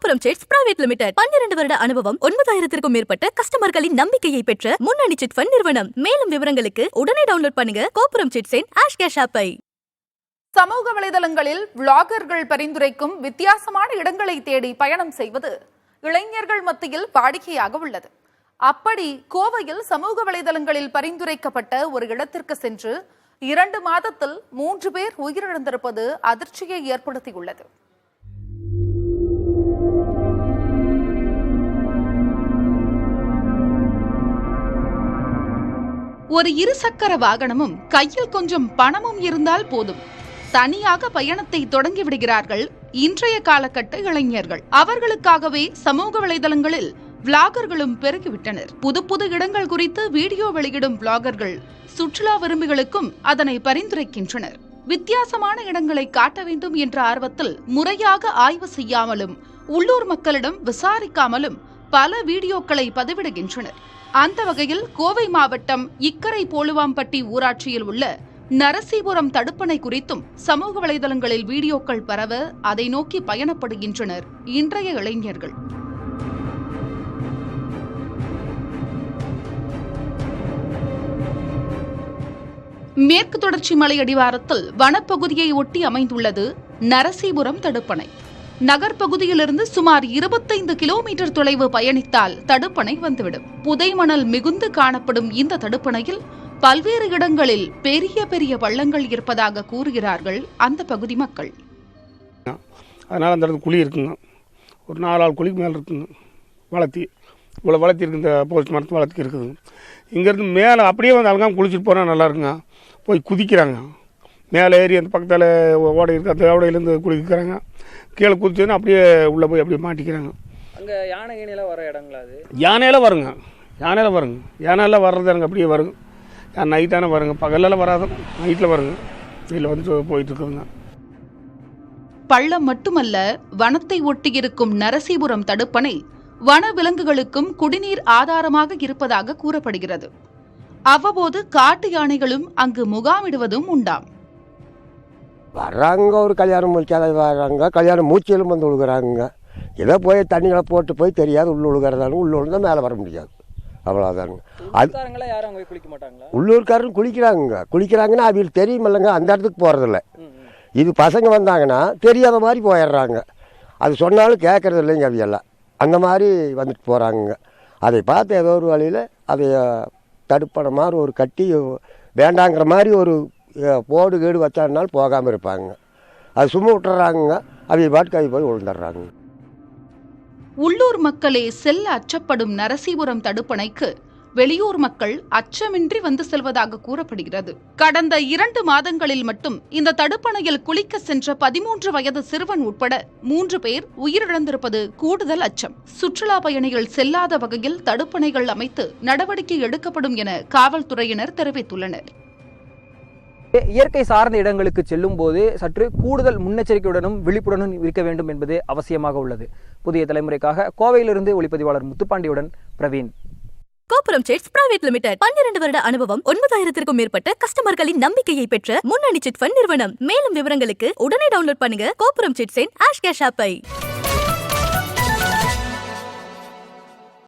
கோபுரம் chits private limited 12 வருட அனுபவம் 9000க்கும் மேற்பட்ட கஸ்டமர்களின் நம்பிக்கையை பெற்ற முன்னணி சிட் ஃபண்ட் நிறுவனம். மேலும் விவரங்களுக்கு உடனே டவுன்லோட் பண்ணுங்க கோபுரம் சிட்ஸின் ஆஷ் கேஷ் ஆப்பை. சமூக வலைதளங்களில் விளாகர்கள் பரிந்துரைக்கும் வித்தியாசமான இடங்களை தேடி பயணம் செய்வது இளைஞர்கள் மத்தியில் வாடிக்கையாக உள்ளது. அப்படி கோவையில் சமூக வலைதளங்களில் பரிந்துரைக்கப்பட்ட ஒரு இடத்திற்கு சென்று 2 மாதத்தில் 3 பேர் உயிரிழந்திருப்பது அதிர்ச்சியை ஏற்படுத்தியுள்ளது. ஒரு இருசக்கர வாகனமும் கையில் கொஞ்சம் பணமும் இருந்தால் போதும், தனியாக பயணத்தை தொடங்கி விடுகிறார்கள் இன்றைய காலகட்ட இளைஞர்கள். அவர்களுக்காகவே சமூக வலைதளங்களில் விளாகர்களும் பெருகிவிட்டனர். புது புது இடங்கள் குறித்து வீடியோ வெளியிடும் விளாகர்கள் சுற்றுலா விரும்பிகளுக்கும் அதனை பரிந்துரைக்கின்றனர். வித்தியாசமான இடங்களை காட்ட வேண்டும் என்ற ஆர்வத்தில் முறையாக ஆய்வு செய்யாமலும் உள்ளூர் மக்களிடம் விசாரிக்காமலும் பல வீடியோக்களை பதிவிடுகின்றனர். அந்த வகையில் கோவை மாவட்டம் இக்கரை போலுவாம்பட்டி ஊராட்சியில் உள்ள நரசீபுரம் தடுப்பணை குறித்தும் சமூக வலைதளங்களில் வீடியோக்கள் பரவ அதை நோக்கி பயணப்படுகின்றனர் இன்றைய இளைஞர்கள். மேற்கு தொடர்ச்சி மலை அடிவாரத்தில் வனப்பகுதியை ஒட்டி அமைந்துள்ளது நரசீபுரம் தடுப்பணை. நகர்பகுதியிலிருந்து சுமார் 25 கிலோமீட்டர் தொலைவு பயணித்தால் தடுப்பணை வந்துவிடும். புதைமணல் மிகுந்து காணப்படும் இந்த தடுப்பணையில் பல்வேறு இடங்களில் பெரிய பெரிய பள்ளங்கள் இருப்பதாக கூறுகிறார்கள் அந்த பகுதி மக்கள். அதனால் அந்த இடத்துல குழி இருக்குங்க, ஒரு 4 ஆள் குழிக்கு மேலே இருக்குங்க. இவ்வளோ வளர்த்தி இருக்கு, இந்த போஸ்ட் மரத்து வளர்த்தி இருக்குதுங்க. இங்கேருந்து மேலே அப்படியே வந்து அழகாக குளிச்சுட்டு போனால் நல்லா இருக்குங்க. போய் குதிக்கிறாங்க, மேலே ஏறி அந்த பக்கத்தில் ஓடை இருக்குது, அந்த ஓடையிலேருந்து குளிக்கிறாங்க. கீழே குதிச்சோன்னா அப்படியே உள்ளே போய் அப்படியே மாட்டிக்கிறாங்க. அங்கே யானைலாம் வர இடங்களா? அது யானையெல்லாம் வருங்க, யானையெல்லாம் வர்றது எனக்கு அப்படியே வருங்க. நைட்டான வருங்க, பகலெல்லாம் வராது, நைட்டில் வருங்க. இதில் வந்து போயிட்டு இருக்குதுங்க. பள்ளம் மட்டுமல்ல, வனத்தை ஒட்டியிருக்கும் நரசீபுரம் தடுப்பணை வன விலங்குகளுக்கும் குடிநீர் ஆதாரமாக இருப்பதாக கூறப்படுகிறது. அவ்வப்போது காட்டு யானைகளும் அங்கு முகாமிடுவதும் உண்டாம். வர்றாங்க, ஒரு கல்யாணம் முடிக்காத வர்றாங்க, கல்யாணம் மூச்சிலும் வந்து விழுகிறாங்க. ஏதோ போய் தண்ணிகளை போட்டு போய் தெரியாது, உள்ள விழுகிறதாலும் உள்ள விழுந்தால் மேலே வர முடியாது, அவ்வளோதானுங்க. அது யாரும் அங்கே குளிக்க மாட்டாங்களா? உள்ளூர்காரரும் குளிக்கிறாங்கன்னா அவங்களுக்கு தெரியுமில்லைங்க, அந்த இடத்துக்கு போகிறதில்ல. இது பசங்க வந்தாங்கன்னா தெரியாத மாதிரி போயிடுறாங்க. அது சொன்னாலும் கேட்கறது இல்லைங்க, அவையெல்லாம் அந்த மாதிரி வந்துட்டு போகிறாங்க. அதை பார்த்து ஏதோ ஒரு வழியில் அதை தடுப்பணை மாதிரி ஒரு கட்டி வேண்டாங்கிற மாதிரி ஒரு போடு கேடு வச்சாருனாலும் போகாமல் இருப்பாங்க. அது சும்மா விட்டுறாங்க, அவங்க பாட்டுக்கு அவங்க போய் விழுந்துடுறாங்க. உள்ளூர் மக்களே செல்ல அச்சப்படும் நரசீபுரம் தடுப்பணைக்கு வெளியூர் மக்கள் அச்சமின்றி வந்து செல்வதாக கூறப்படுகிறது. கடந்த 2 மாதங்களில் மட்டும் இந்த தடுப்பணையில் குளிக்க சென்ற 13 வயது சிறுவன் உட்பட 3 பேர் உயிரிழந்திருப்பது கூடுதல் அச்சம். சுற்றுலா பயணிகள் செல்லாத வகையில் தடுப்பணைகள் அமைத்து நடவடிக்கை எடுக்கப்படும் என காவல்துறையினர் தெரிவித்துள்ளனர். இயற்கை சார்ந்த இடங்களுக்கு செல்லும் போது சற்று கூடுதல் முன்னெச்சரிக்கையுடனும் விழிப்புடனும் இருக்க வேண்டும் என்பது அவசியமாக உள்ளது. புதிய தலைமுறைக்காக கோவையிலிருந்து ஒளிப்பதிவாளர் முத்துப்பாண்டியுடன் பிரவீன். கோபுரம் சிட்ஸ் பிரைவேட் லிமிடெட் 12 வருட அனுபவம் 9000க்கும் மேற்பட்ட கஸ்டமர்களின் நம்பிக்கையை பெற்ற முன்னணி சிட் ஃபண்ட் நிறுவனம். மேலும் விவரங்களுக்கு உடனே டவுன்லோட் பண்ணுங்க கோபுரம் சிட்ஸின் ஆஷ் கேஷ் ஆப்பை.